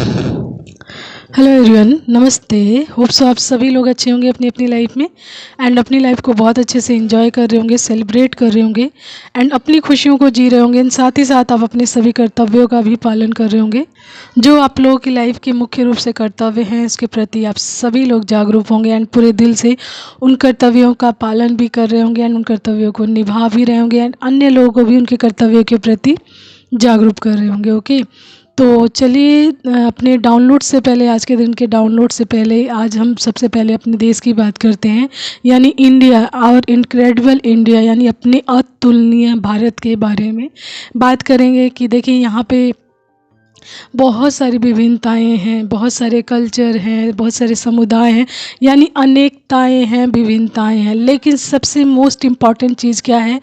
Hello everyone, नमस्ते। Hope so आप सभी लोग अच्छे होंगे अपनी अपनी लाइफ में एंड अपनी लाइफ को बहुत अच्छे से एंजॉय कर रहे होंगे, सेलिब्रेट कर रहे होंगे एंड अपनी खुशियों को जी रहे होंगे एंड साथ ही साथ आप अपने सभी कर्तव्यों का भी पालन कर रहे होंगे। जो आप लोगों की लाइफ के मुख्य रूप से कर्तव्य हैं, इसके प्रति आप सभी लोग जागरूक होंगे एंड पूरे दिल से उन कर्तव्यों का पालन भी कर रहे होंगे एंड उन कर्तव्यों को निभा भी रहे होंगे एंड अन्य लोगों को भी उनके कर्तव्यों के प्रति जागरूक कर रहे होंगे। ओके, तो चलिए अपने डाउनलोड से पहले, आज के दिन के डाउनलोड से पहले आज हम सबसे पहले अपने देश की बात करते हैं, यानी इंडिया, और इनक्रेडिबल इंडिया, यानी अपने अतुलनीय भारत के बारे में बात करेंगे। कि देखिए यहाँ पे बहुत सारी विभिन्नताएं हैं, बहुत सारे कल्चर हैं, बहुत सारे समुदाय हैं, यानी अनेकताएं हैं, विभिन्नताएं हैं, लेकिन सबसे मोस्ट इम्पॉर्टेंट चीज़ क्या है?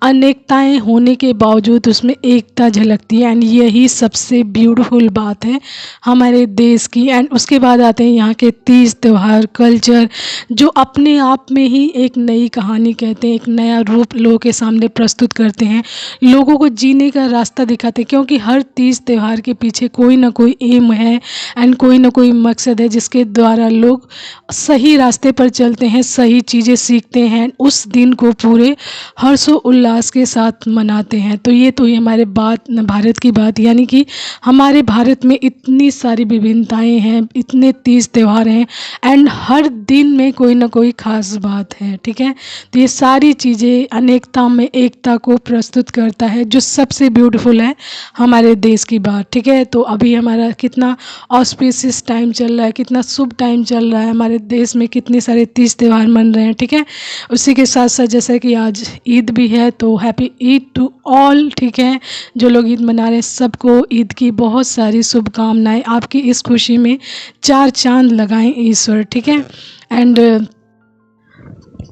अनेकताएं होने के बावजूद उसमें एकता झलकती है एंड यही सबसे ब्यूटीफुल बात है हमारे देश की। एंड उसके बाद आते हैं यहाँ के तीज त्यौहार, कल्चर, जो अपने आप में ही एक नई कहानी कहते हैं, एक नया रूप लोगों के सामने प्रस्तुत करते हैं, लोगों को जीने का रास्ता दिखाते हैं। क्योंकि हर तीज त्यौहार के पीछे कोई ना कोई एम है एंड कोई ना कोई मकसद है जिसके द्वारा लोग सही रास्ते पर चलते हैं, सही चीज़ें सीखते हैं, उस दिन को पूरे हर्षो उल्लास के साथ मनाते हैं। तो ये तो हमारे भारत की बात, यानी कि हमारे भारत में इतनी सारी विभिन्नताएं हैं, इतने तीज त्यौहार हैं एंड हर दिन में कोई ना कोई खास बात है। ठीक है, तो ये सारी चीज़ें अनेकता में एकता को प्रस्तुत करता है, जो सबसे ब्यूटीफुल है हमारे देश की बात। ठीक है, तो अभी हमारा कितना ऑस्पिशियस टाइम चल रहा है, कितना शुभ टाइम चल रहा है, हमारे देश में कितने सारे तीज त्यौहार मन रहे हैं। ठीक है, उसी के साथ साथ जैसा कि आज ईद भी है, तो हैप्पी ईद टू ऑल। ठीक है, जो लोग ईद मना रहे हैं सबको ईद की बहुत सारी शुभकामनाएं। आपकी इस खुशी में चार चांद लगाएं ईश्वर। ठीक है, एंड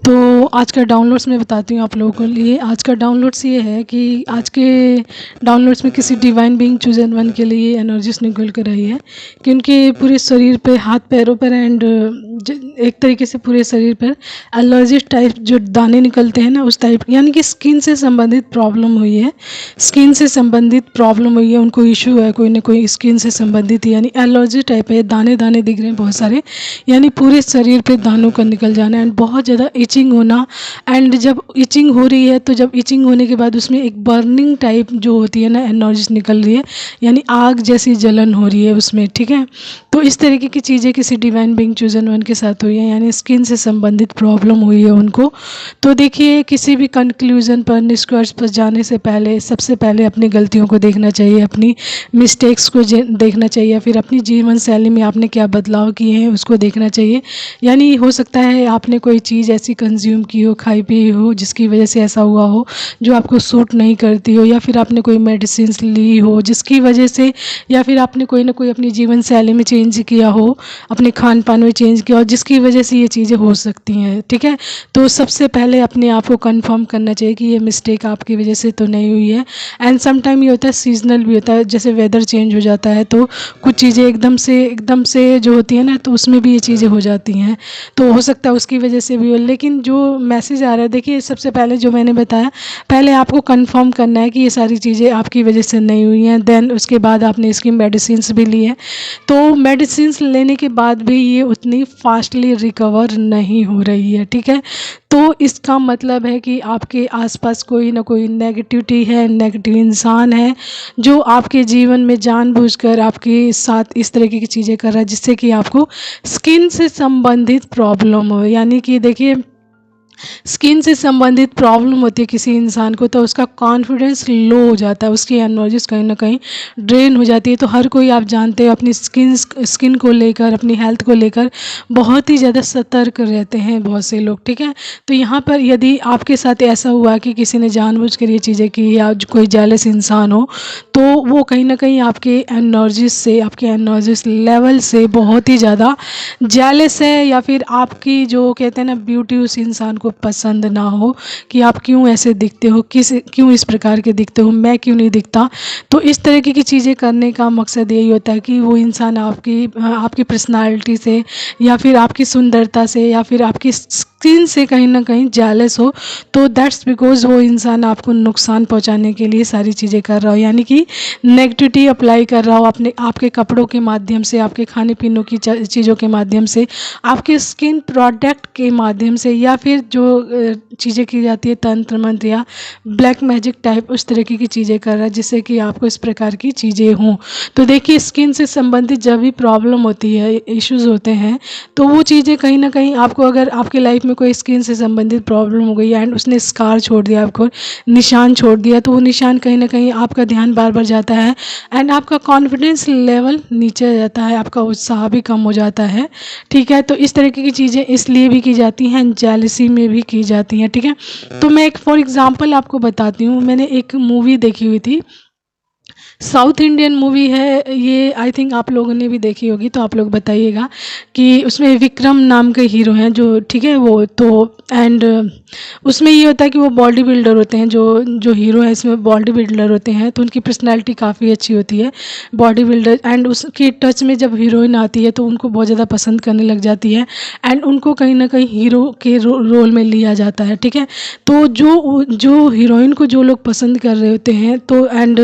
तो आज का डाउनलोड्स मैं बताती हूँ आप लोगों के लिए। आज का डाउनलोड्स ये है कि आज के डाउनलोड्स में किसी डिवाइन बीइंग चूजन वन के लिए एनर्जीज निकल कर रही है कि उनके पूरे शरीर पे, हाथ पैरों पर एंड एक तरीके से पूरे शरीर पर एलर्जिक टाइप जो दाने निकलते हैं ना, उस टाइप, यानी कि स्किन से संबंधित प्रॉब्लम हुई है, स्किन से संबंधित प्रॉब्लम हुई है, उनको इशू है कोई ना कोई स्किन से संबंधित, यानी एलर्जी टाइप है। दाने दाने दिख रहे हैं बहुत सारे, यानी पूरे शरीर पे दानों का निकल जाना एंड बहुत ज़्यादा इचिंग होना। एंड जब इचिंग हो रही है, तो जब इचिंग होने के बाद उसमें एक बर्निंग टाइप जो होती है ना, एनर्जी निकल रही है, यानी आग जैसी जलन हो रही है उसमें। ठीक है, तो इस तरीके की चीज़ें किसी डिवाइन बीइंग चूजन वन के साथ हुई है, यानी स्किन से संबंधित प्रॉब्लम हुई है उनको। तो देखिए, किसी भी कंक्लूजन पर, निष्कर्ष पर जाने से पहले सबसे पहले अपनी गलतियों को देखना चाहिए, अपनी मिस्टेक्स को देखना चाहिए, फिर अपनी जीवन शैली में आपने क्या बदलाव किए हैं उसको देखना चाहिए। यानी हो सकता है आपने कोई चीज़ ऐसी कंज्यूम की हो, खाई पी हो, जिसकी वजह से ऐसा हुआ हो जो आपको सूट नहीं करती हो, या फिर आपने कोई मेडिसिन ली हो जिसकी वजह से, या फिर आपने कोई ना कोई अपनी जीवन शैली में चेंज किया हो, अपने खान पान में चेंज किया हो, जिसकी वजह से ये चीज़ें हो सकती हैं। ठीक है, तो सबसे पहले अपने आप को कंफर्म करना चाहिए कि ये मिस्टेक आपकी वजह से तो नहीं हुई है। एंड समटाइम ये होता है, सीजनल भी होता है, जैसे वेदर चेंज हो जाता है तो कुछ चीज़ें एकदम से जो होती है ना, तो उसमें भी ये चीज़ें हो जाती हैं, तो हो सकता है उसकी वजह से भी हो। लेकिन जो मैसेज आ रहा है, देखिए, सबसे पहले जो मैंने बताया, पहले आपको कंफर्म करना है कि ये सारी चीज़ें आपकी वजह से नहीं हुई हैं। देन उसके बाद आपने इसकी मेडिसिन्स भी ली है, तो मेडिसिन्स लेने के बाद भी ये उतनी फास्टली रिकवर नहीं हो रही है। ठीक है, तो इसका मतलब है कि आपके आसपास कोई ना कोई नेगेटिविटी है, नेगेटिव इंसान है जो आपके जीवन में जानबूझकर आपके साथ इस तरीके की चीज़ें कर रहा है जिससे कि आपको स्किन से संबंधित प्रॉब्लम हो। यानी कि देखिए, स्किन से संबंधित प्रॉब्लम होती है किसी इंसान को, तो उसका कॉन्फिडेंस लो हो जाता है, उसकी एनर्जीज कहीं ना कहीं ड्रेन हो जाती है। तो हर कोई, आप जानते हो, अपनी स्किन को लेकर, अपनी हेल्थ को लेकर बहुत ही ज़्यादा सतर्क रहते हैं बहुत से लोग। ठीक है, तो यहाँ पर यदि आपके साथ ऐसा हुआ कि किसी ने जानबूझकर ये चीज़ें की, या कोई जेलस इंसान हो, तो वो कहीं ना कहीं आपके एनर्जीज से, आपके एनर्जीज लेवल से बहुत ही ज़्यादा जेलस है, या फिर आपकी जो कहते हैं ना ब्यूटी, उस इंसान को पसंद ना हो कि आप क्यों ऐसे दिखते हो, क्यों इस प्रकार के दिखते हो, मैं क्यों नहीं दिखता। तो इस तरीके की चीज़ें करने का मकसद यही होता है कि वो इंसान आपकी पर्सनालिटी से या फिर आपकी सुंदरता से या फिर आपकी स्किन से कहीं ना कहीं जेलस हो। तो दैट्स बिकॉज वो इंसान आपको नुकसान पहुंचाने के लिए सारी चीज़ें कर रहा हो, यानी कि नेगेटिविटी अप्लाई कर रहा हो आपके कपड़ों के माध्यम से, आपके खाने पीने की चीज़ों के माध्यम से, आपके स्किन प्रोडक्ट के माध्यम से, या फिर जो चीज़ें की जाती है तंत्र मंत्र या ब्लैक मैजिक टाइप उस तरीके की चीज़ें कर रहा है जिससे कि आपको इस प्रकार की चीज़ें हों। तो देखिए स्किन से संबंधित जब भी प्रॉब्लम होती है, इश्यूज़ होते हैं, तो वो चीज़ें कहीं ना कहीं आपको, अगर आपकी लाइफ में कोई स्किन से संबंधित प्रॉब्लम हो गई एंड उसने स्कार छोड़ दिया, आपको निशान छोड़ दिया, तो वो निशान कहीं ना कहीं आपका ध्यान बार बार जाता है एंड आपका कॉन्फिडेंस लेवल नीचे आ जाता है, आपका उत्साह भी कम हो जाता है। ठीक है, तो इस तरीके की चीज़ें इसलिए भी की जाती हैं, जेलसी में भी की जाती हैं। ठीक है, तो मैं एक फॉर एग्जांपल आपको बताती हूँ। मैंने एक मूवी देखी हुई थी, साउथ इंडियन मूवी है ये, आई थिंक आप लोगों ने भी देखी होगी, तो आप लोग बताइएगा कि उसमें विक्रम नाम के हीरो हैं जो, ठीक है, वो तो एंड उसमें ये होता है कि वो बॉडी बिल्डर होते हैं, जो जो हीरो हैं इसमें बॉडी बिल्डर होते हैं, तो उनकी पर्सनैलिटी काफ़ी अच्छी होती है, बॉडी बिल्डर, एंड उसकी टच में जब हीरोइन आती है तो उनको बहुत ज़्यादा पसंद करने लग जाती है एंड उनको कहीं ना कहीं हीरो के रोल में लिया जाता है। ठीक है, तो जो जो हीरोइन को जो लोग पसंद कर रहे होते हैं, तो एंड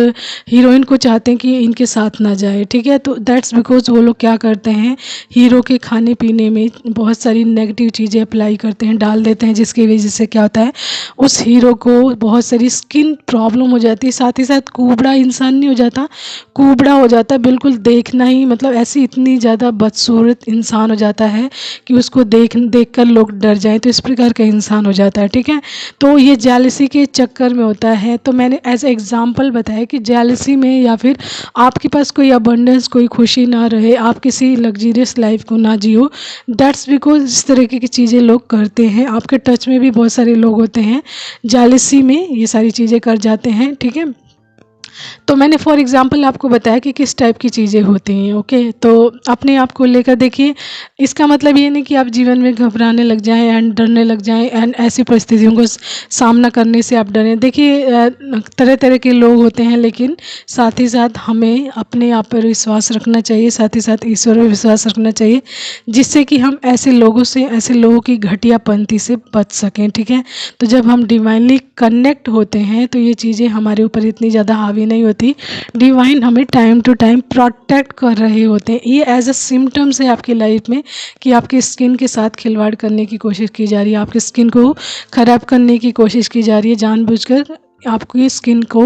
हीरोइन को चाहते हैं कि इनके साथ ना जाए। ठीक है, तो दैट्स बिकॉज वो लोग क्या करते हैं, हीरो के खाने पीने में बहुत सारी नेगेटिव चीज़ें अप्लाई करते हैं, डाल देते हैं, जिसकी वजह से क्या होता है, उस हीरो को बहुत सारी स्किन प्रॉब्लम हो जाती है, साथ ही साथ कुबड़ा इंसान नहीं हो जाता, कुबड़ा हो जाता है, बिल्कुल देखना ही मतलब ऐसी इतनी ज़्यादा बदसूरत इंसान हो जाता है कि उसको देख कर लोग डर जाएं, तो इस प्रकार का इंसान हो जाता है। ठीक है, तो ये जेलसी के चक्कर में होता है। तो मैंने एज एग्जाम्पल बताया कि जेलसी में या फिर आपके पास कोई अबंडेंस, कोई खुशी ना रहे, आप किसी लग्जरियस लाइफ को ना जियो, दैट्स बिकॉज इस तरीके की चीज़ें लोग करते हैं। आपके टच में भी बहुत सारे लोग होते हैं, जेलसी में ये सारी चीज़ें कर जाते हैं। ठीक है, तो मैंने फॉर एग्जांपल आपको बताया कि किस टाइप की चीज़ें होती हैं। ओके, तो अपने आप को लेकर देखिए, इसका मतलब ये नहीं कि आप जीवन में घबराने लग जाएं एंड डरने लग जाएं एंड ऐसी परिस्थितियों को सामना करने से आप डरें। देखिए तरह तरह के लोग होते हैं, लेकिन साथ ही साथ हमें अपने आप पर विश्वास रखना चाहिए, साथ ही साथ ईश्वर पर विश्वास रखना चाहिए, जिससे कि हम ऐसे लोगों की घटियापंथी से बच सकें। ठीक है, तो जब हम डिवाइनली कनेक्ट होते हैं तो ये चीज़ें हमारे ऊपर इतनी ज़्यादा हावी नहीं होती। डिवाइन हमें टाइम टू टाइम प्रोटेक्ट कर रहे होते हैं। ये एज अ सिम्टम्स है आपकी लाइफ में कि आपकी स्किन के साथ खिलवाड़ करने की कोशिश की जा रही है, आपकी स्किन को ख़राब करने की कोशिश की जा रही है, जानबूझकर आपकी स्किन को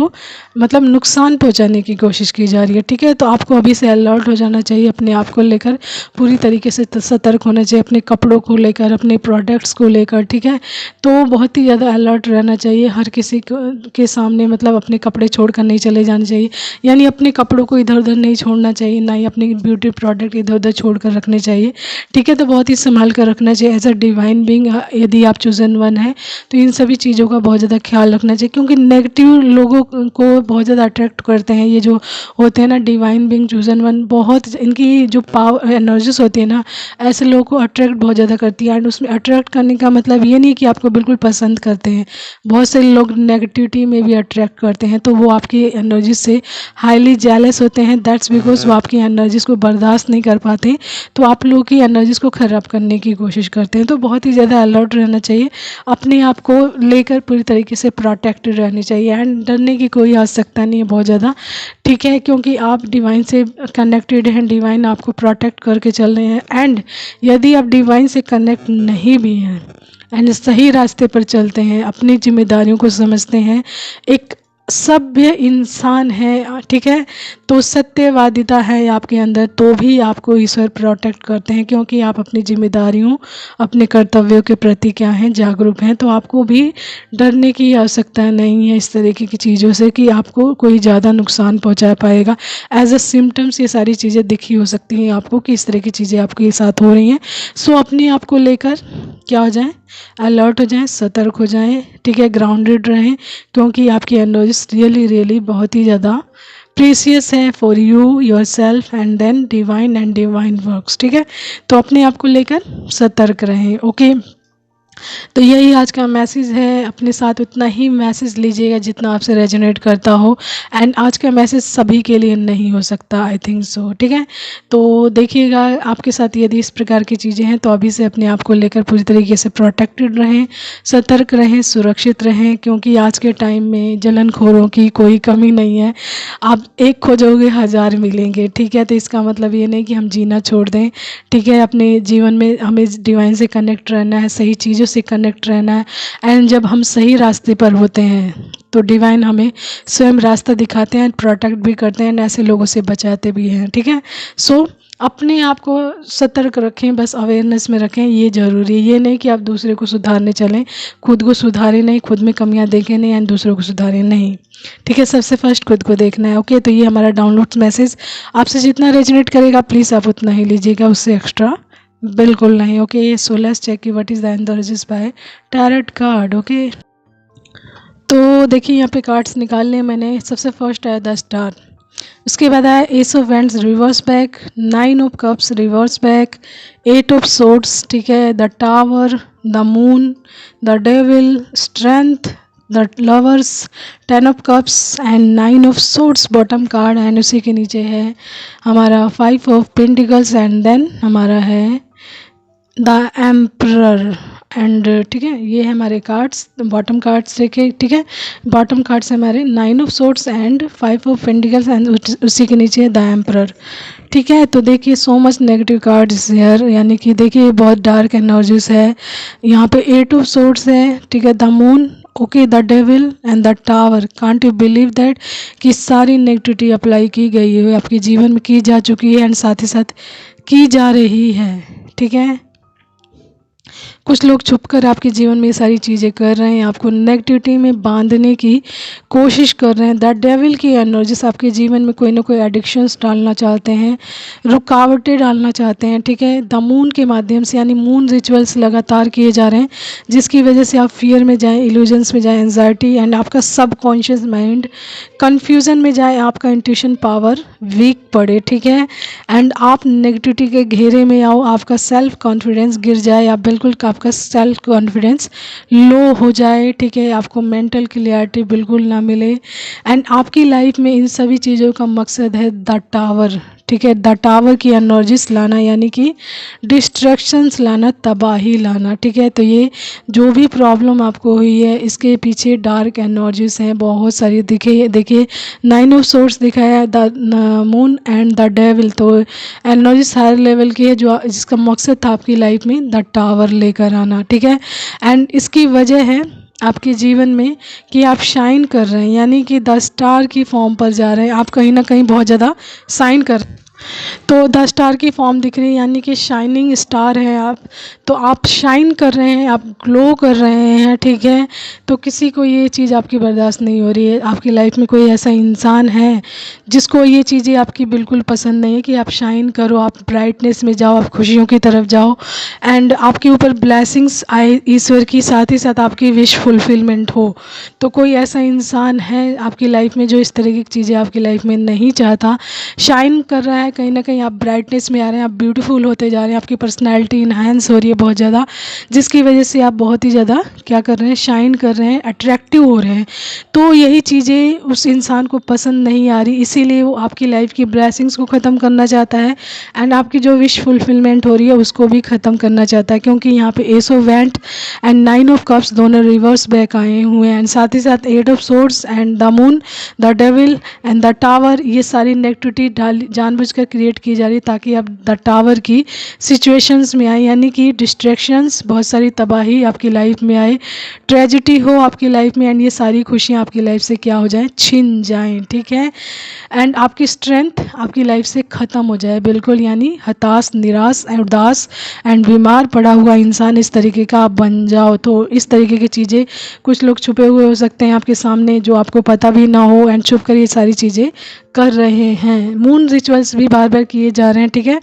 मतलब नुकसान पहुंचाने की कोशिश की जा रही है। ठीक है, तो आपको अभी से अलर्ट हो जाना चाहिए, अपने आप को लेकर पूरी तरीके से सतर्क होना चाहिए, अपने कपड़ों को लेकर, अपने प्रोडक्ट्स को लेकर। ठीक है, तो बहुत ही ज़्यादा अलर्ट रहना चाहिए, हर किसी के सामने मतलब अपने कपड़े छोड़कर नहीं चले जाने चाहिए, यानी अपने कपड़ों को इधर उधर नहीं छोड़ना चाहिए, ना ही अपने ब्यूटी प्रोडक्ट इधर उधर छोड़ कर रखने चाहिए। ठीक है, तो बहुत ही संभाल कर रखना चाहिए एज अ डिवाइन बीइंग। यदि आप चूजन वन है तो इन सभी चीज़ों का बहुत ज़्यादा ख्याल रखना चाहिए, क्योंकि नेगेटिव लोगों को बहुत ज़्यादा अट्रैक्ट करते हैं ये जो होते हैं ना डिवाइन बीइंग चूजन वन, बहुत इनकी जो पावर एनर्जीज होती है ना, ऐसे लोगों को अट्रैक्ट बहुत ज़्यादा करती है। एंड उसमें अट्रैक्ट करने का मतलब ये नहीं कि आपको बिल्कुल पसंद करते हैं, बहुत से लोग नेगेटिविटी में भी अट्रैक्ट करते हैं, तो वो आपकी एनर्जी से हाईली जेलस होते हैं। दैट्स बिकॉज वो आपकी एनर्जीज को बर्दाश्त नहीं कर पाते, तो आप लोगों की एनर्जीज को ख़राब करने की कोशिश करते हैं। तो बहुत ही ज़्यादा अलर्ट रहना चाहिए, अपने आप को लेकर पूरी तरीके से प्रोटेक्टेड रहनी चाहिए एंड डरने की कोई आवश्यकता नहीं है बहुत ज़्यादा। ठीक है, क्योंकि आप डिवाइन से कनेक्टेड हैं, डिवाइन आपको प्रोटेक्ट करके चल रहे हैं। एंड यदि आप डिवाइन से कनेक्ट नहीं भी हैं एंड सही रास्ते पर चलते हैं, अपनी जिम्मेदारियों को समझते हैं, एक सभ्य इंसान है, ठीक है, तो सत्यवादिता है आपके अंदर, तो भी आपको ईश्वर प्रोटेक्ट करते हैं, क्योंकि आप अपनी जिम्मेदारियों, अपने कर्तव्यों के प्रति क्या हैं, जागरूक हैं। तो आपको भी डरने की आवश्यकता नहीं है इस तरीके की चीज़ों से कि आपको कोई ज़्यादा नुकसान पहुंचा पाएगा। एज अ सिम्टम्स ये सारी चीज़ें दिखी हो सकती हैं आपको कि इस तरह की चीज़ें आपके साथ हो रही हैं। सो अपने आप को लेकर क्या हो जाएं, अलर्ट हो जाएं, सतर्क हो जाएं। ठीक है, ग्राउंडेड रहें, क्योंकि आपकी एनर्जीज रियली बहुत ही ज़्यादा प्रीसियस है for you, your self and then divine and divine works. ठीक है, तो अपने आप को लेकर सतर्क रहें। ओके, तो यही आज का मैसेज है। अपने साथ उतना ही मैसेज लीजिएगा जितना आपसे रेजोनेट करता हो, एंड आज का मैसेज सभी के लिए नहीं हो सकता, आई थिंक सो। ठीक है, तो देखिएगा आपके साथ यदि इस प्रकार की चीज़ें हैं तो अभी से अपने आप को लेकर पूरी तरीके से प्रोटेक्टेड रहें, सतर्क रहें, सुरक्षित रहें, क्योंकि आज के टाइम में जलनखोरों की कोई कमी नहीं है। आप एक खोजोगे 1000 मिलेंगे। ठीक है, तो इसका मतलब ये नहीं कि हम जीना छोड़ दें। ठीक है, अपने जीवन में हमें डिवाइन से कनेक्ट रहना है, सही चीज़ों से कनेक्ट रहना है, एंड जब हम सही रास्ते पर होते हैं तो डिवाइन हमें स्वयं रास्ता दिखाते हैं, प्रोटेक्ट भी करते हैं, ऐसे लोगों से बचाते भी हैं। ठीक है, सो अपने आप को सतर्क रखें, बस अवेयरनेस में रखें, ये ज़रूरी है। ये नहीं कि आप दूसरे को सुधारने चलें, खुद को सुधारें नहीं, खुद में कमियां देखें नहीं, एंड दूसरों को सुधारें नहीं। ठीक है, सबसे फर्स्ट खुद को देखना है। ओके, तो ये हमारा डाउनलोड्स मैसेज आपसे जितना रेजोनेट करेगा प्लीज़ आप उतना ही लीजिएगा, उससे एक्स्ट्रा बिल्कुल नहीं। ओके, सो लेट्स चेक कि what is the energies by tarot card. Okay, तो देखिए यहाँ पे कार्ड्स निकाल लिए मैंने। सबसे फर्स्ट है द स्टार, उसके बाद आया S of wands reverse back, 9 of cups reverse back, 8 of swords, ठीक है, the tower, the moon, the devil, strength, the lovers, 10 of cups and 9 of swords bottom card, and उसी के नीचे है हमारा 5 ऑफ पेंटिकल्स, एंड देन हमारा है the emperor. And ठीक है, ये है हमारे कार्ड्स, बॉटम कार्ड्स देखे। ठीक है, बॉटम कार्ड्स है हमारे 9 of swords and 5 of pentacles, and उसी के नीचे द एम्परर। ठीक है, तो देखिए so much negative cards here, यानी कि देखिए बहुत डार्क एनर्जीज है यहाँ पे। 8 ऑफ सोर्ड्स है, ठीक है, the moon, okay, the devil and the tower. Can't you believe that कि सारी नेगेटिविटी अप्लाई की गई है, आपके जीवन में की जा चुकी है, एंड साथ ही साथ की जा रही है। ठीक है, कुछ लोग छुपकर आपके जीवन में ये सारी चीज़ें कर रहे हैं, आपको नेगेटिविटी में बांधने की कोशिश कर रहे हैं। द डेविल की एनर्जीज आपके जीवन में कोई ना कोई एडिक्शंस डालना चाहते हैं, रुकावटें डालना चाहते हैं। ठीक है, द मून के माध्यम से, यानी मून रिचुअल्स लगातार किए जा रहे हैं, जिसकी वजह से आप फियर में जाएं, इल्यूजन्स में जाएं, एंजाइटी, एंड आपका सबकॉन्शियस माइंड कन्फ्यूज़न में जाए, आपका इंट्यूशन पावर वीक पड़े। ठीक है, एंड आप नेगेटिविटी के घेरे में आओ, आपका सेल्फ कॉन्फिडेंस गिर जाए, आप बिल्कुल आपका सेल्फ कॉन्फिडेंस लो हो जाए। ठीक है, आपको मेंटल क्लियरिटी बिल्कुल ना मिले, एंड आपकी लाइफ में इन सभी चीज़ों का मकसद है द टावर। ठीक है, द टावर की एनर्जीज लाना, यानी कि डिस्ट्रैक्शंस लाना, तबाही लाना। ठीक है, तो ये जो भी प्रॉब्लम आपको हुई है इसके पीछे डार्क एनर्जीज हैं बहुत सारी। देखिए 9 ऑफ सोर्स दिखाया, the moon and the devil, तो एनर्जीज हायर लेवल की है, जो जिसका मकसद था आपकी लाइफ में द टावर लेकर आना। ठीक है, एंड इसकी वजह है आपके जीवन में कि आप शाइन कर रहे हैं, यानी कि द स्टार की फॉर्म पर जा रहे हैं, आप कहीं ना कहीं बहुत ज़्यादा शाइन कर रहे हैं। तो द स्टार की फॉर्म दिख रही है, यानी कि शाइनिंग स्टार है आप, तो आप शाइन कर रहे हैं, आप ग्लो कर रहे हैं। ठीक है, तो किसी को ये चीज़ आपकी बर्दाश्त नहीं हो रही है। आपकी लाइफ में कोई ऐसा इंसान है जिसको ये चीज़ें आपकी बिल्कुल पसंद नहीं है कि आप शाइन करो, आप ब्राइटनेस में जाओ, आप खुशियों की तरफ जाओ, एंड आपके ऊपर ब्लेसिंग्स आए ईश्वर की, साथ ही साथ आपकी विश फुलफिलमेंट हो। तो कोई ऐसा इंसान है आपकी लाइफ में जो इस तरह की चीज़ें आपकी लाइफ में नहीं चाहता, शाइन कर रहा है, कहीं ना कहीं आप ब्राइटनेस में आ रहे हैं, आप ब्यूटीफुल होते जा रहे हैं, आपकी पर्सनैलिटी इन्हांस हो रही है बहुत ज़्यादा, जिसकी वजह से आप बहुत ही ज़्यादा क्या कर रहे हैं, शाइन कर रहे हैं, अट्रैक्टिव हो रहे हैं। तो यही चीज़ें उस इंसान को पसंद नहीं आ रही, इसीलिए वो आपकी लाइफ की ब्लेसिंग्स को ख़त्म करना चाहता है, एंड आपकी जो विश फुलफिलमेंट हो रही है उसको भी ख़त्म करना चाहता है, क्योंकि यहाँ पे S of wand and 9 of cups दोनों रिवर्स बैक आए हुए हैं, एंड साथ ही साथ 8 of swords and the moon, the devil and the tower. ये सारी नेगेटिविटी जानबूझकर क्रिएट की जा रही है ताकि आप द टावर की सिचुएशंस में आए, यानी कि डिस्ट्रैक्शंस, बहुत सारी तबाही आपकी लाइफ में आए, ट्रेजिडी हो आपकी लाइफ में, एंड ये सारी खुशियाँ आपकी लाइफ से क्या हो जाए, छिन जाएं। ठीक है, एंड आपकी स्ट्रेंथ आपकी लाइफ से ख़त्म हो जाए बिल्कुल, यानी हताश, निराश, उदास एंड बीमार पड़ा हुआ इंसान इस तरीके का आप बन जाओ। तो इस तरीके की चीज़ें कुछ लोग छुपे हुए हो सकते हैं आपके सामने, जो आपको पता भी ना हो, एंड छुप कर ये सारी चीज़ें कर रहे हैं। मून रिचुअल्स भी बार बार किए जा रहे हैं। ठीक है,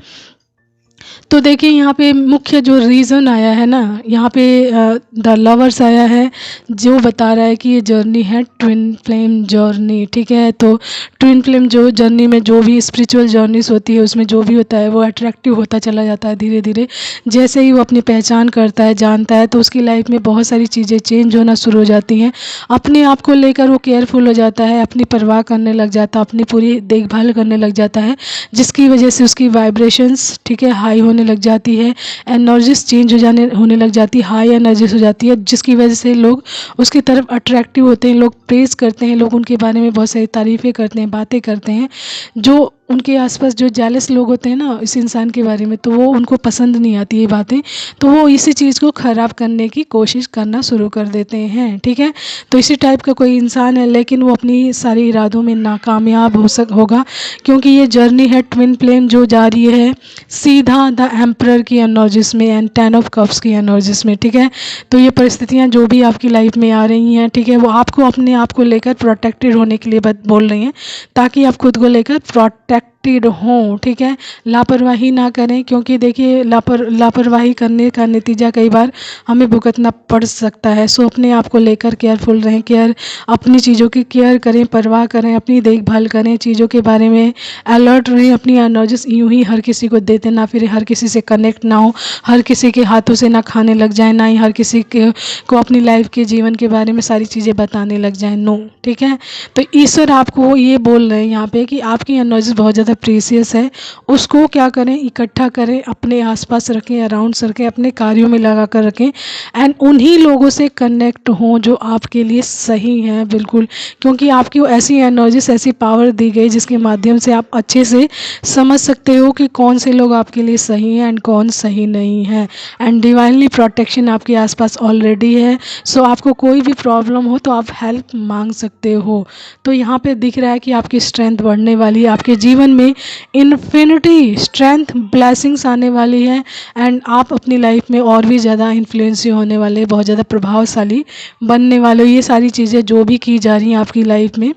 तो देखिए यहाँ पे मुख्य जो रीज़न आया है ना, यहाँ पे द लवर्स आया है, जो बता रहा है कि ये जर्नी है ट्विन फ्लेम जर्नी, ठीक है। तो ट्विन फ्लेम जो जर्नी में जो भी स्पिरिचुअल जर्नीस होती है, उसमें जो भी होता है वो अट्रैक्टिव होता चला जाता है धीरे धीरे। जैसे ही वो अपनी पहचान करता है, जानता है, तो उसकी लाइफ में बहुत सारी चीज़ें चेंज होना शुरू हो जाती हैं। अपने आप को लेकर वो केयरफुल हो जाता है, अपनी परवाह करने लग जाता है, अपनी पूरी देखभाल करने लग जाता है, जिसकी वजह से उसकी वाइब्रेशंस, ठीक है, हाई होने लग जाती है, एनर्जीज चेंज होने लग जाती है, हाई एनर्जीज हो जाती है, जिसकी वजह से लोग उसकी तरफ अट्रैक्टिव होते हैं, लोग प्रेज़ करते हैं, लोग उनके बारे में बहुत सारी तारीफ़ें करते हैं, बातें करते हैं। जो उनके आसपास जो जेलस लोग होते हैं ना इस इंसान के बारे में, तो वो उनको पसंद नहीं आती ये बातें, तो वो इसी चीज़ को ख़राब करने की कोशिश करना शुरू कर देते हैं, ठीक है। तो इसी टाइप का कोई इंसान है, लेकिन वो अपनी सारी इरादों में नाकामयाब होगा, क्योंकि ये जर्नी है ट्विन फ्लेम जो जा रही है सीधा द एम्परर की एनर्जीज में एंड 10 ऑफ कप्स की एनर्जीज में, ठीक है। तो ये परिस्थितियाँ जो भी आपकी लाइफ में आ रही हैं, ठीक है, वो आपको अपने आप को लेकर प्रोटेक्टेड होने के लिए बोल रही हैं, ताकि आप खुद को लेकर प्रोटेक्टेड हों, ठीक है। लापरवाही ना करें, क्योंकि देखिए लापरवाही करने का नतीजा कई बार हमें भुगतना पड़ सकता है। सो अपने आप को लेकर केयरफुल रहें, अपनी चीज़ों की केयर करें, परवाह करें, अपनी देखभाल करें, चीज़ों के बारे में अलर्ट रहें। अपनी एनर्जीज यूं ही हर किसी को देते ना फिर हर किसी से कनेक्ट ना हो, हर किसी के हाथों से ना खाने लग जाए, ना ही हर किसी को अपनी लाइफ के जीवन के बारे में सारी चीज़ें बताने लग जाए, नो, ठीक है। तो ईश्वर आपको ये बोल रहे हैं यहाँ पे कि आपकी एनर्जी बहुत ज़्यादा प्रीसियस है, उसको क्या करें, इकट्ठा करें, अपने आसपास रखें, अराउंड्स रखें, अपने कार्यों में लगा कर रखें, एंड उन्हीं लोगों से कनेक्ट हों जो आपके लिए सही हैं, बिल्कुल, क्योंकि आपकी ऐसी एनर्जीज, ऐसी पावर दी गई जिसके माध्यम से आप अच्छे से समझ सकते हो कि कौन से लोग आपके लिए सही हैं एंड कौन सही नहीं है। एंड डिवाइनली प्रोटेक्शन आपके आसपास ऑलरेडी है। सो आपको कोई भी प्रॉब्लम हो तो आप हेल्प मांग सकते हो। तो यहाँ पे दिख रहा है कि आपकी स्ट्रेंथ बढ़ने वाली है, आपके जीवन में इन्फिनिटी स्ट्रेंथ ब्लेसिंग्स आने वाली है, एंड आप अपनी लाइफ में और भी ज़्यादा इन्फ्लुएंसी होने वाले, बहुत ज़्यादा प्रभावशाली बनने वाले हो। ये सारी चीज़ें जो भी की जा रही हैं आपकी लाइफ में,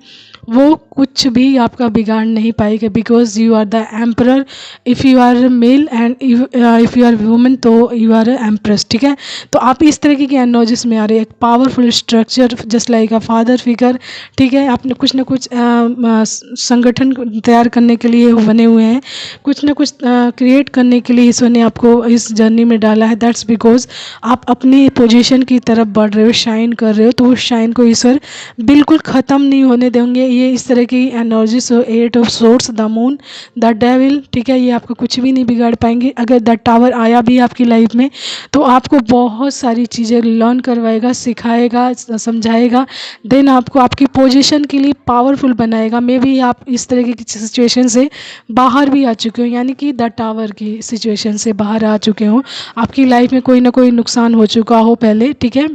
वो कुछ भी आपका बिगाड़ नहीं पाएगा, because you are the emperor. If you are male and if you are women तो यू आर एम्प्रेस, ठीक है। तो आप इस तरीके की एनर्जीज में आ रहे हैं, एक powerful structure just like a father figure, ठीक है। आपने कुछ ना कुछ संगठन तैयार करने के लिए बने हुए हैं, कुछ ना कुछ क्रिएट करने के लिए ईश्वर ने आपको इस जर्नी में डाला है। दैट्स बिकॉज आप अपनी पोजीशन की तरफ बढ़ रहे हो, शाइन कर रहे हो, तो उस शाइन को ईश्वर बिल्कुल ख़त्म नहीं होने देंगे। ये इस तरह की energies, 8 of source, the moon, the devil, ठीक है, ये आपको कुछ भी नहीं बिगाड़ पाएंगे। अगर द टावर आया भी आपकी लाइफ में तो आपको बहुत सारी चीज़ें लर्न करवाएगा, सिखाएगा, समझाएगा, देन आपको आपकी पोजीशन के लिए पावरफुल बनाएगा। मे बी आप इस तरह की सिचुएशन से बाहर भी आ चुके हो, यानी कि द टावर की सिचुएशन से बाहर आ चुके हो, आपकी लाइफ में कोई ना कोई नुकसान हो चुका हो पहले, ठीक है,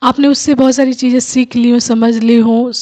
आपने उससे बहुत सारी चीज़ें सीख ली हो, समझ ली हो,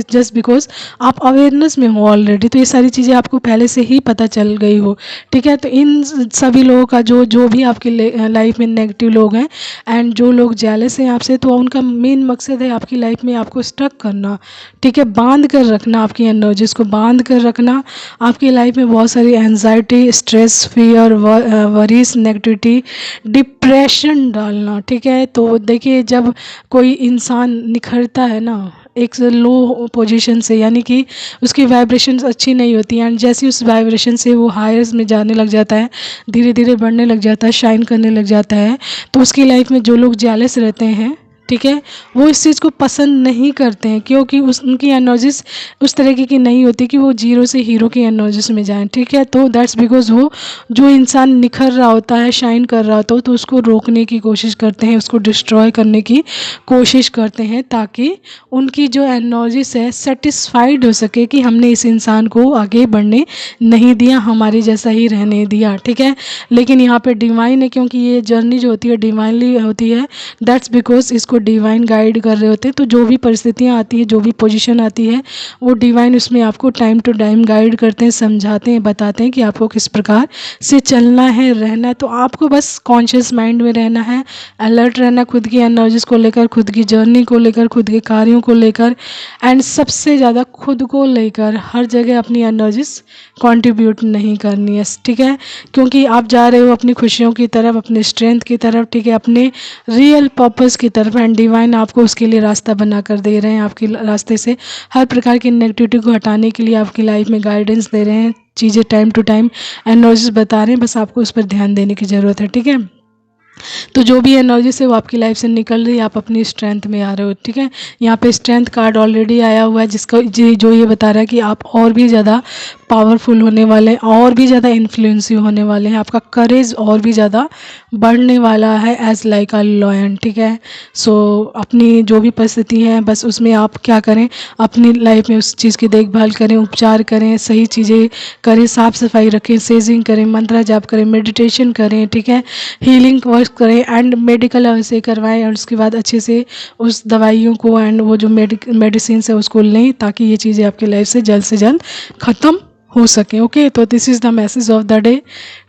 जस्ट बिकॉज आप अवेयरनेस में हो ऑलरेडी, तो ये सारी चीज़ें आपको पहले से ही पता चल गई हो, ठीक है। तो इन सभी लोगों का जो भी आपकी लाइफ में नेगेटिव लोग हैं एंड जो लोग जेलस हैं आपसे, तो उनका मेन मकसद है आपकी लाइफ में आपको स्टक करना, ठीक है, बांध कर रखना, आपकी एनर्जीज को बांध कर रखना, आपकी लाइफ में बहुत सारी anxiety, stress, fear, worries, negativity, depression डालना, ठीक है। तो देखिए जब कोई इंसान निखरता है ना एक लो पोजीशन से, यानी कि उसकी वाइब्रेशंस अच्छी नहीं होती हैं, एंड जैसे उस वाइब्रेशन से वो हायर्स में जाने लग जाता है, धीरे धीरे बढ़ने लग जाता है, शाइन करने लग जाता है, तो उसकी लाइफ में जो लोग जेलस रहते हैं, ठीक है, वो इस चीज़ को पसंद नहीं करते हैं, क्योंकि उनकी एनर्जीज उस तरीके की नहीं होती कि वो जीरो से हीरो की एनर्जीज में जाएं, ठीक है। तो दैट्स बिकॉज वो जो इंसान निखर रहा होता है, शाइन कर रहा होता है, तो उसको रोकने की कोशिश करते हैं, उसको डिस्ट्रॉय करने की कोशिश करते हैं, ताकि उनकी जो एनर्जीज है सेटिस्फाइड हो सके कि हमने इस इंसान को आगे बढ़ने नहीं दिया, हमारे जैसा ही रहने दिया, ठीक है। लेकिन यहाँ पे डिवाइन है, क्योंकि ये जर्नी जो होती है डिवाइनली होती है, दैट्स बिकॉज इसको आपको डिवाइन गाइड कर रहे होते हैं। तो जो भी परिस्थितियाँ आती है, जो भी पोजीशन आती है, वो डिवाइन उसमें आपको टाइम टू टाइम गाइड करते हैं, समझाते हैं, बताते हैं कि आपको किस प्रकार से चलना है, रहना है। तो आपको बस कॉन्शियस माइंड में रहना है, अलर्ट रहना, खुद की एनर्जीज को लेकर, खुद की जर्नी को लेकर, खुद के कार्यों को लेकर, एंड सबसे ज़्यादा खुद को लेकर हर जगह अपनी एनर्जीज कंट्रीब्यूट नहीं करनी है, ठीक है। क्योंकि आप जा रहे हो अपनी खुशियों की तरफ, अपने स्ट्रेंथ की तरफ, ठीक है, अपने रियल पर्पस की तरफ, एंड डिवाइन आपको उसके लिए रास्ता बना कर दे रहे हैं। आपके रास्ते से हर प्रकार की नेगेटिविटी को हटाने के लिए आपकी लाइफ में गाइडेंस दे रहे हैं, चीज़ें टाइम टू टाइम एनर्जीज बता रहे हैं, बस आपको उस पर ध्यान देने की ज़रूरत है, ठीक है। तो जो भी एनर्जी से वो आपकी लाइफ से निकल रही है, आप अपनी स्ट्रेंथ में आ रहे हो, ठीक है। यहाँ पे स्ट्रेंथ कार्ड ऑलरेडी आया हुआ है, जिसका जो ये बता रहा है कि आप और भी ज़्यादा पावरफुल होने वाले हैं, और भी ज़्यादा इन्फ्लुएंसिव होने वाले हैं, आपका करेज और भी ज़्यादा बढ़ने वाला है एज लाइक अ लॉयन, ठीक है। सो अपनी जो भी परिस्थिति है, बस उसमें आप क्या करें, अपनी लाइफ में उस चीज़ की देखभाल करें, उपचार करें, सही चीज़ें करें, साफ़ सफाई रखें, सेजिंग करें, मंत्र जाप करें, मेडिटेशन करें, ठीक है, हीलिंग वर्क करें, एंड मेडिकल अवश्य करवाएं, और उसके बाद अच्छे से उस दवाइयों को एंड वो जो मेडिसिन है उसको लें, ताकि ये चीज़ें आपकी लाइफ से जल्द ख़त्म हो सके। ओके, तो this is the message of the day.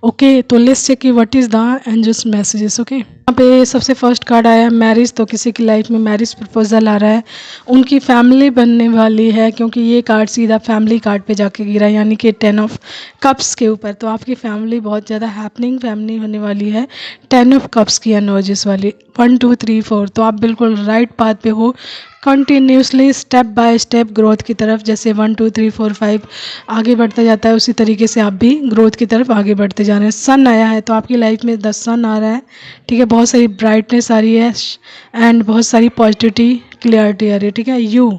Okay, तो लेट्स चेक कि what is the angels messages. Okay, यहाँ पे सबसे फर्स्ट कार्ड आया है मैरिज। तो किसी की लाइफ में मैरिज प्रपोजल आ रहा है, उनकी फैमिली बनने वाली है, क्योंकि ये कार्ड सीधा फैमिली कार्ड पे जाके गिरा, यानी कि 10 ऑफ कप्स के ऊपर। तो आपकी फैमिली बहुत ज़्यादा हैपनिंग फैमिली होने वाली है, 10 ऑफ कप्स की एनर्जीज वाली, 1 2 3 4। तो आप बिल्कुल राइट पाथ पे हो, continuously step by step growth की तरफ, जैसे 1 2 3 4 5 आगे बढ़ता जाता है, उसी तरीके से आप भी ग्रोथ की तरफ आगे बढ़ते जा रहे हैं। सन आया है, तो आपकी लाइफ में 10 सन आ रहा है, ठीक है, बहुत सारी ब्राइटनेस आ रही है, एंड बहुत सारी पॉजिटिविटी क्लियरिटी आ रही है, ठीक है। यू,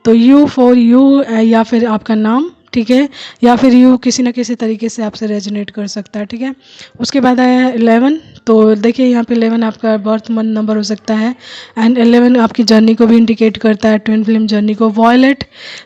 तो यू फॉर यू, या फिर आपका नाम, ठीक है, या फिर यू किसी न किसी तरीके से आपसे रेजोनेट कर सकता है, ठीक है। उसके बाद आया है 11। तो देखिए यहाँ पे 11 आपका बर्थ मंथ नंबर हो सकता है, एंड 11 आपकी जर्नी को भी इंडिकेट करता है, ट्विन फ्लेम जर्नी को। वॉयलेट,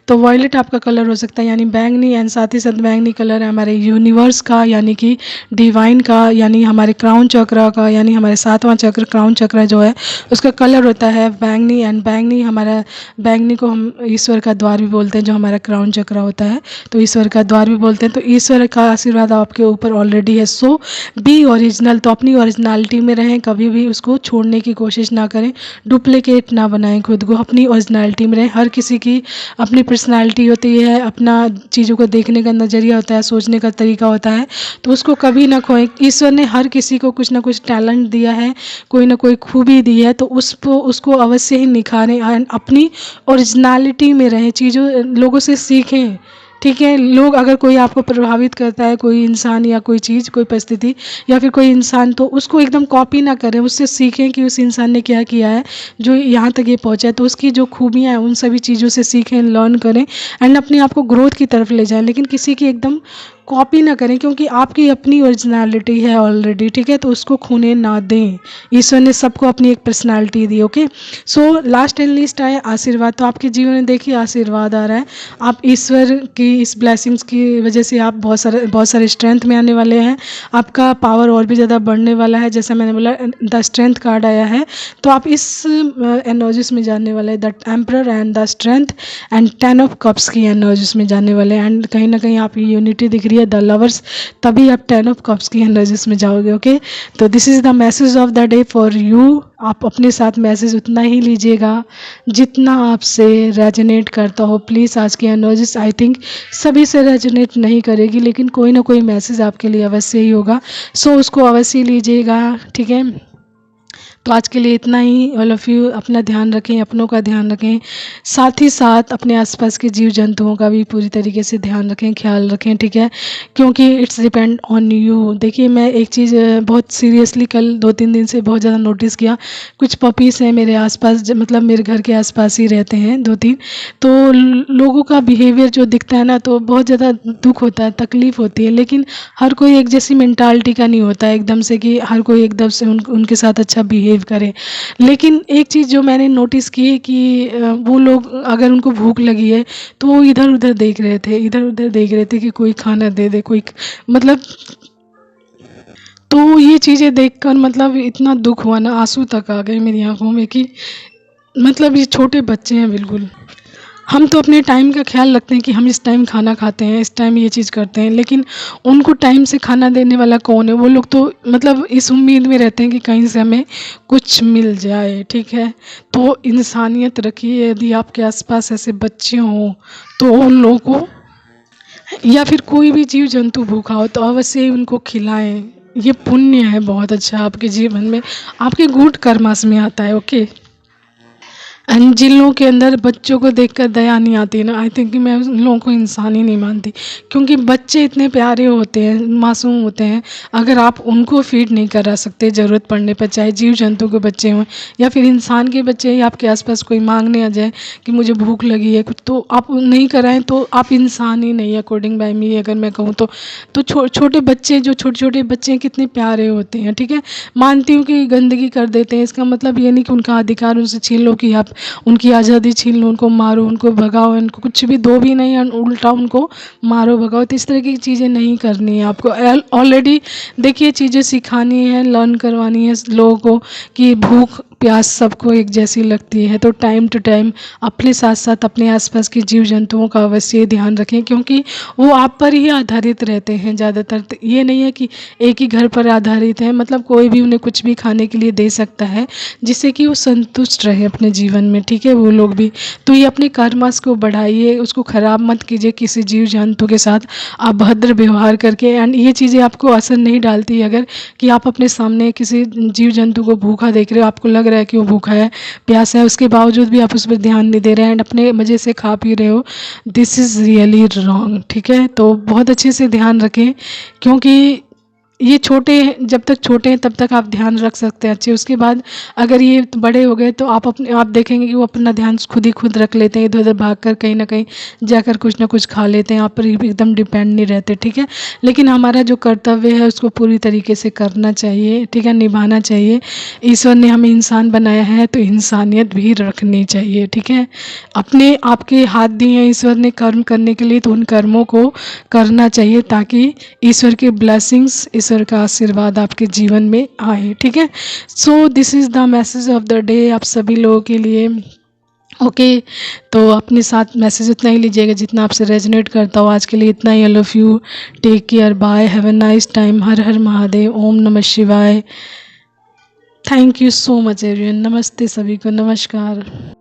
तो वॉयलेट आपका कलर हो सकता है, यानी बैंगनी, एंड साथ ही साथ बैंगनी कलर है हमारे यूनिवर्स का, यानी कि डिवाइन का, यानी हमारे क्राउन चक्र का, यानी हमारे 7वां चक्र क्राउन चक्र जो है उसका कलर होता है बैंगनी। एंड बैंगनी हमारा, बैंगनी को हम ईश्वर का द्वार भी बोलते हैं, जो हमारा क्राउन चक्र होता है, तो ईश्वर का द्वार भी बोलते हैं। तो ईश्वर का आशीर्वाद आपके ऊपर ऑलरेडी है। सो बी ओरिजिनल, तो अपनी ओरिजिनलिटी में रहें, कभी भी उसको छोड़ने की कोशिश ना करें, डुप्लीकेट ना बनाएं खुद को, अपनी ओरिजिनलिटी में रहें। हर किसी की अपनी पर्सनालिटी होती है, अपना चीज़ों को देखने का नज़रिया होता है, सोचने का तरीका होता है, तो उसको कभी ना खोएं। ईश्वर ने हर किसी को कुछ ना कुछ टैलेंट दिया है, कोई ना कोई खूबी दी है, तो उसको अवश्य ही निखारें, अपनी ओरिजिनलिटी में रहें, चीज़ों लोगों से सीखें, ठीक है। लोग अगर कोई आपको प्रभावित करता है, कोई इंसान या कोई चीज़, कोई परिस्थिति या फिर कोई इंसान, तो उसको एकदम कॉपी ना करें, उससे सीखें कि उस इंसान ने क्या किया है जो यहाँ तक ये पहुँचा है, तो उसकी जो खूबियाँ हैं उन सभी चीज़ों से सीखें, लर्न करें, एंड अपने आप को ग्रोथ की तरफ ले जाएं, लेकिन किसी की एकदम कॉपी ना करें, क्योंकि आपकी अपनी ओरिजिनलिटी है ऑलरेडी, ठीक है, तो उसको खोने ना दें। ईश्वर ने सबको अपनी एक personality the. Okay, so last and least आए आशीर्वाद। तो आपके जीवन में देखिए आशीर्वाद आ रहा है, आप ईश्वर की इस ब्लेसिंग्स की वजह से आप बहुत सारे स्ट्रेंथ में आने वाले हैं, आपका पावर और भी ज़्यादा बढ़ने वाला है। जैसा मैंने बोला, द स्ट्रेंथ कार्ड आया है, तो आप इस एनर्जीज में जाने वाले हैं, the emperor and the strength and 10 of cups की एनर्जीज में जाने वाले हैं, एंड कहीं ना कहीं आप यूनिटी दिख रही है, द लवर्स, तभी आप 10 ऑफ कप्स की एनर्जीज में जाओगे। ओके, तो this is the message of the day for you. आप अपने साथ मैसेज उतना ही लीजिएगा जितना आपसे रेजोनेट करता हो। प्लीज़, आज की एनर्जीज आई थिंक सभी से रेजोनेट नहीं करेगी, लेकिन कोई ना कोई मैसेज आपके लिए अवश्य ही होगा, सो उसको अवश्य लीजिएगा, ठीक है। तो आज के लिए इतना ही। ऑल ऑफ़ यू अपना ध्यान रखें, अपनों का ध्यान रखें, साथ ही साथ अपने आसपास के जीव जंतुओं का भी पूरी तरीके से ध्यान रखें, ख्याल रखें, ठीक है, क्योंकि इट्स डिपेंड ऑन यू। देखिए, मैं एक चीज़ बहुत सीरियसली कल 2-3 दिन से बहुत ज़्यादा नोटिस किया, कुछ पपीज़ हैं मेरे आसपास, मतलब मेरे घर के आसपास ही रहते हैं 2-3, तो लोगों का बिहेवियर जो दिखता है ना, तो बहुत ज़्यादा दुख होता है, तकलीफ़ होती है, लेकिन हर कोई एक जैसी मेंटालिटी का नहीं होता है एकदम से कि हर कोई एकदम से उनके साथ अच्छा बिहेव करें। लेकिन एक चीज़ जो मैंने नोटिस की है कि वो लोग अगर उनको भूख लगी है तो वो इधर उधर देख रहे थे, इधर उधर देख रहे थे कि कोई खाना दे दे, कोई मतलब तो ये चीज़ें देखकर मतलब इतना दुःख हुआ ना, आँसू तक आ गए मेरी आँखों में कि मतलब ये छोटे बच्चे हैं बिल्कुल। हम तो अपने टाइम का ख़्याल रखते हैं कि हम इस टाइम खाना खाते हैं, इस टाइम ये चीज़ करते हैं, लेकिन उनको टाइम से खाना देने वाला कौन है? वो लोग तो मतलब इस उम्मीद में रहते हैं कि कहीं से हमें कुछ मिल जाए, ठीक है? तो इंसानियत रखिए, यदि आपके आस-पास ऐसे बच्चे हों, तो उन लोगों को या फिर कोई भी जीव-जंतु भूखा हो तो अवश्य ही उनको खिलाएँ। ये पुण्य है बहुत अच्छा आपके जीवन में, आपके गुड कर्मास में आता है, ओके? एंड जिन लोगों के अंदर बच्चों को देखकर दया नहीं आती ना, आई थिंक कि मैं उन लोगों को इंसान ही नहीं मानती, क्योंकि बच्चे इतने प्यारे होते हैं, मासूम होते हैं। अगर आप उनको फीड नहीं करा सकते ज़रूरत पड़ने पर, चाहे जीव जंतु के बच्चे हों या फिर इंसान के बच्चे ही आपके आसपास कोई मांगने आ जाए कि मुझे भूख लगी है कुछ, तो आप नहीं कराएं तो आप इंसान ही नहीं, अकॉर्डिंग बाय मी अगर मैं कहूँ तो छोटे बच्चे, जो छोटे छोटे बच्चे हैं, कितने प्यारे होते हैं, ठीक है? मानती हूँ कि गंदगी कर देते हैं, इसका मतलब ये नहीं कि उनका अधिकार उनसे छीन लो, कि आप उनकी आज़ादी छीन लो, उनको मारो, उनको भगाओ, उनको कुछ भी दो भी नहीं, उल्टा उनको मारो भगाओ। तो इस तरह की चीज़ें नहीं करनी है आपको। ऑलरेडी देखिए, चीज़ें सिखानी है, लर्न करवानी है लोगों को कि भूख प्यास सबको एक जैसी लगती है। तो टाइम टू टाइम अपने साथ साथ अपने आसपास के जीव जंतुओं का अवश्य ध्यान रखें, क्योंकि वो आप पर ही आधारित रहते हैं ज़्यादातर। तो ये नहीं है कि एक ही घर पर आधारित है, मतलब कोई भी उन्हें कुछ भी खाने के लिए दे सकता है जिससे कि वो संतुष्ट रहे अपने जीवन में, ठीक है? वो लोग भी। तो ये अपने कर्मस को बढ़ाइए, उसको ख़राब मत कीजिए किसी जीव जंतु के साथ अभद्र व्यवहार करके। एंड ये चीज़ें आपको असर नहीं डालती अगर कि आप अपने सामने किसी जीव जंतु को भूखा देख रहे हो, आपको लग रहा है कि वो भूखा है, प्यासा है, उसके बावजूद भी आप उस पर ध्यान नहीं दे रहे हैं एंड अपने मज़े से खा पी रहे हो। दिस इज़ रियली रॉन्ग, ठीक है? तो बहुत अच्छे से ध्यान रखें, क्योंकि ये छोटे हैं, जब तक छोटे हैं तब तक आप ध्यान रख सकते हैं अच्छे। उसके बाद अगर ये बड़े हो गए तो आप देखेंगे कि वो अपना ध्यान खुद ही खुद रख लेते हैं, इधर-उधर भागकर कहीं न कहीं जाकर कुछ ना कुछ खा लेते हैं, आप पर एकदम डिपेंड नहीं रहते, ठीक है? लेकिन हमारा जो कर्तव्य है उसको पूरी तरीके से करना चाहिए, ठीक है? निभाना चाहिए। ईश्वर ने हमें इंसान बनाया है तो इंसानियत भी रखनी चाहिए, ठीक है? अपने आपके हाथ दिए हैं ईश्वर ने कर्म करने के लिए, तो उन कर्मों को करना चाहिए ताकि ईश्वर के ब्लेसिंग्स, ईश्वर का आशीर्वाद आपके जीवन में आए, ठीक है? So this is the message of the day आप सभी लोगों के लिए, ओके? तो अपने साथ मैसेज उतना ही लीजिएगा जितना आपसे रेजोनेट करता हो। आज के लिए इतना ही। I love you, take care, bye, have a nice time. हर हर महादेव, ओम नमः शिवाय। Thank you so much everyone. नमस्ते सभी को, नमस्कार।